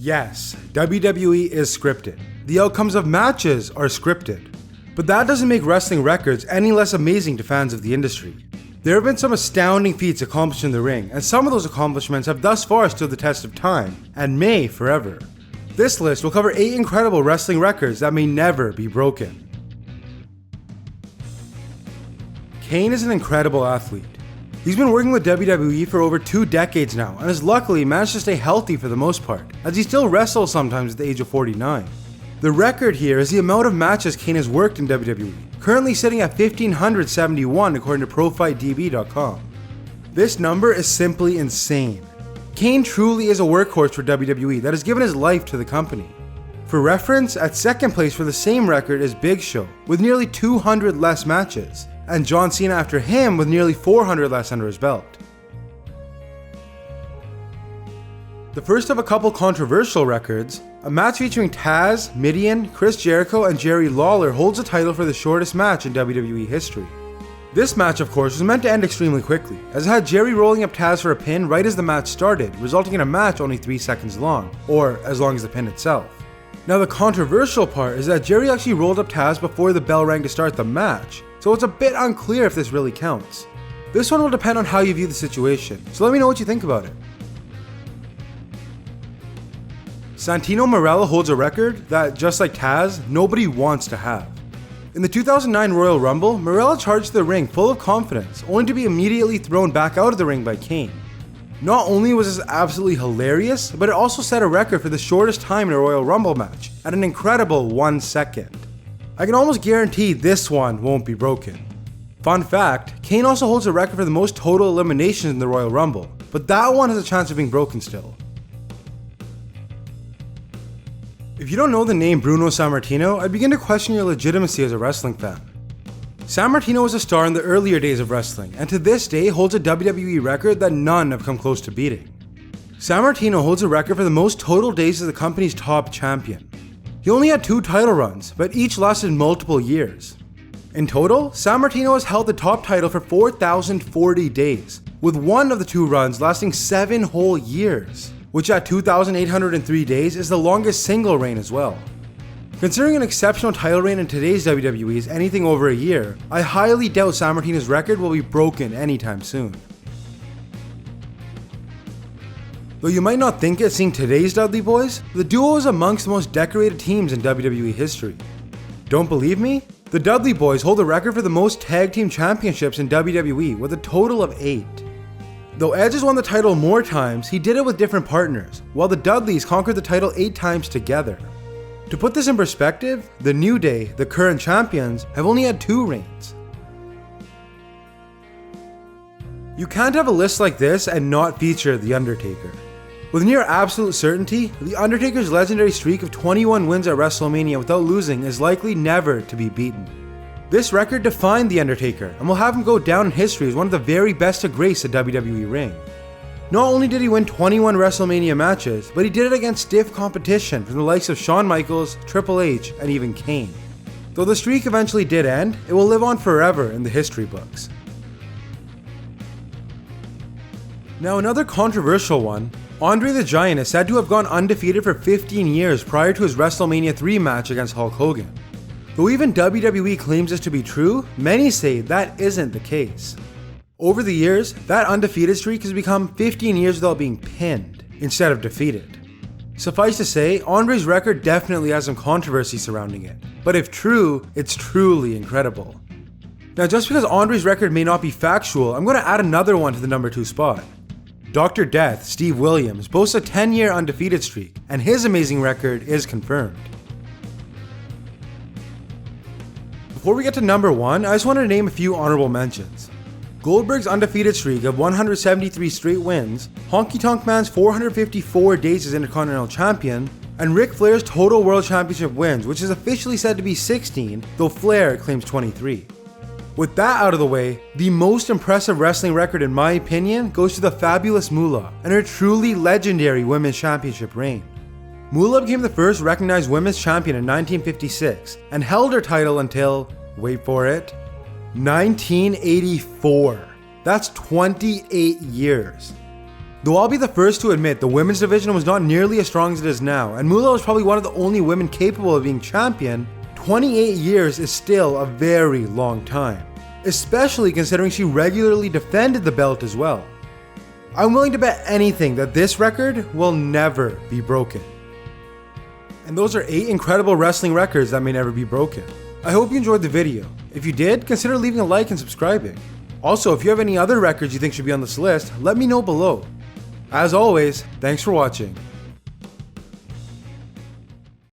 Yes, WWE is scripted. The outcomes of matches are scripted. But that doesn't make wrestling records any less amazing to fans of the industry. There have been some astounding feats accomplished in the ring, and some of those accomplishments have thus far stood the test of time, and may forever. This list will cover 8 incredible wrestling records that may never be broken. Kane is an incredible athlete. He's been working with WWE for over 2 decades now, and has luckily managed to stay healthy for the most part, as he still wrestles sometimes at the age of 49. The record here is the amount of matches Kane has worked in WWE, currently sitting at 1,571 according to ProFightDB.com. This number is simply insane. Kane truly is a workhorse for WWE that has given his life to the company. For reference, at second place for the same record is Big Show, with nearly 200 less matches, and John Cena after him with nearly 400 less under his belt. The first of a couple controversial records, a match featuring Taz, Mideon, Chris Jericho, and Jericho Lawler holds the title for the shortest match in WWE history. This match, of course, was meant to end extremely quickly, as it had Jerry rolling up Taz for a pin right as the match started, resulting in a match only 3 seconds long, or as long as the pin itself. Now the controversial part is that Jerry actually rolled up Taz before the bell rang to start the match, so it's a bit unclear if this really counts. This one will depend on how you view the situation, so let me know what you think about it. Santino Marella holds a record that, just like Taz, nobody wants to have. In the 2009 Royal Rumble, Marella charged the ring full of confidence, only to be immediately thrown back out of the ring by Kane. Not only was this absolutely hilarious, but it also set a record for the shortest time in a Royal Rumble match, at an incredible 1 second. I can almost guarantee this one won't be broken. Fun fact, Kane also holds a record for the most total eliminations in the Royal Rumble, but that one has a chance of being broken still. If you don't know the name Bruno Sammartino, I begin to question your legitimacy as a wrestling fan. Sammartino was a star in the earlier days of wrestling, and to this day holds a WWE record that none have come close to beating. Sammartino holds a record for the most total days as the company's top champion. He only had 2 title runs, but each lasted multiple years. In total, Sammartino has held the top title for 4,040 days, with one of the 2 runs lasting 7 whole years, which at 2,803 days is the longest single reign as well. Considering an exceptional title reign in today's WWE is anything over a year, I highly doubt Sammartino's record will be broken anytime soon. Though you might not think it seeing today's Dudley Boyz, the duo is amongst the most decorated teams in WWE history. Don't believe me? The Dudley Boyz hold the record for the most tag team championships in WWE with a total of 8. Though Edge has won the title more times, he did it with different partners, while the Dudleys conquered the title 8 times together. To put this in perspective, the New Day, the current champions, have only had 2 reigns. You can't have a list like this and not feature The Undertaker. With near absolute certainty, The Undertaker's legendary streak of 21 wins at WrestleMania without losing is likely never to be beaten. This record defined The Undertaker and will have him go down in history as one of the very best to grace a WWE ring. Not only did he win 21 WrestleMania matches, but he did it against stiff competition from the likes of Shawn Michaels, Triple H, and even Kane. Though the streak eventually did end, it will live on forever in the history books. Now another controversial one, Andre the Giant is said to have gone undefeated for 15 years prior to his WrestleMania 3 match against Hulk Hogan. Though even WWE claims this to be true, many say that isn't the case. Over the years, that undefeated streak has become 15 years without being pinned, instead of defeated. Suffice to say, Andre's record definitely has some controversy surrounding it, but if true, it's truly incredible. Now just because Andre's record may not be factual, I'm going to add another one to the number 2 spot. Dr. Death, Steve Williams, boasts a 10-year undefeated streak, and his amazing record is confirmed. Before we get to number 1, I just wanted to name a few honorable mentions. Goldberg's undefeated streak of 173 straight wins, Honky Tonk Man's 454 days as Intercontinental Champion, and Ric Flair's total World Championship wins, which is officially said to be 16, though Flair claims 23. With that out of the way, the most impressive wrestling record in my opinion goes to the fabulous Moolah and her truly legendary Women's Championship reign. Moolah became the first recognized Women's Champion in 1956 and held her title until, wait for it, 1984. That's 28 years. Though I'll be the first to admit the women's division was not nearly as strong as it is now, and Moolah was probably one of the only women capable of being champion, 28 years is still a very long time, especially considering she regularly defended the belt as well. I'm willing to bet anything that this record will never be broken. And those are 8 incredible wrestling records that may never be broken. I hope you enjoyed the video. If you did, consider leaving a like and subscribing. Also, if you have any other records you think should be on this list, let me know below. As always, thanks for watching.